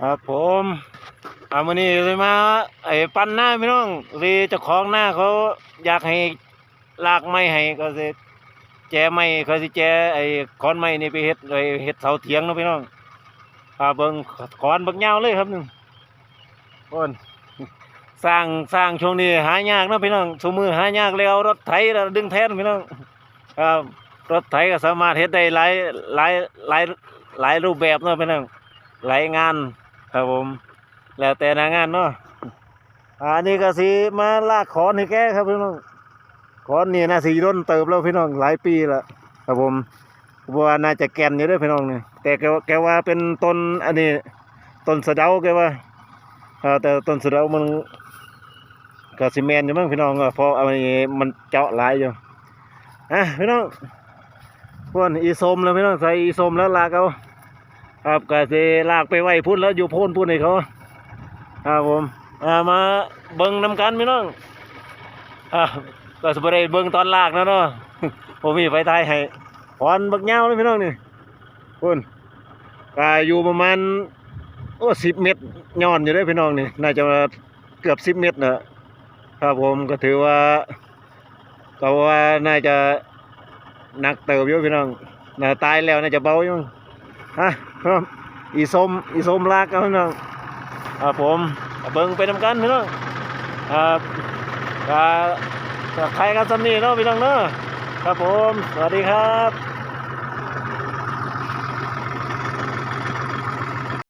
ครับผมมื้อนี้เลยมาปั้นหน้าพี่น้องสิเจ้าของหน้าเขาอยากให้ลากไม้ให้ก็สิแจไม้เขาสิแจขอนไม้นี่ไปเฮ็ดเสาเถียงเนาะพี่น้องเบิ่งขอนบักยาวเลยครับนึงโอนสร้างช่วงนี้หายากเนาะพี่น้องซุมื้อหายากแล้วรถไถแล้วดึงแทนพี่น้องครับรถไถก็สามารถเฮ็ดได้หลายรูปแบบเนาะพี่น้องหลายงานครับผมแล้วแต่หน้างานเนาะอันนี้ก็สิมาลากขอนให้แกครับพี่น้องขอนนี่น่าสิร่นเติบแล้วพี่น้องหลายปีแล้วครับผมว่าน่าจะแก่นอยู่เด้อพี่น้องนี่แต่แกว่าเป็นต้นอันนี้ต้นสะเดาแกว่าแต่ต้นสะเดามันก็สิแม่นอยู่มั้งพี่น้องเพราะอันนี้มันเจาะหลายอยู่พี่น้องพวกอีส้มแล้วพี่น้องใส่อีส้มแล้วลากเอาครับก็สิลากไปไว้พุ่นแล้วอยู่โพ่นพุ่นให้เขาครับผมมาเบิ่งนำกันพี่น้องก็สบายเบิ่งตอนลากนะเนาะผมมีไฟท้ายให้ขอนบักยาวเลยพี่น้องนี่พุ่นก็อยู่ประมาณ10 เมตรย้อนอยู่ได้พี่น้องนี่น่าจะเกือบ10 เมตรนะครับผมก็ถือว่าน่าจะหนักเติบอยู่พี่น้องน่าตายแล้วน่าจะเบาอยู่ครับอีส้มลากเอาพี่น้องครับผมเบิ่งไปนำกันพี่น้องครับใครกันสำนีเนาะพี่น้องเนาะครับผมสวัสดีครับ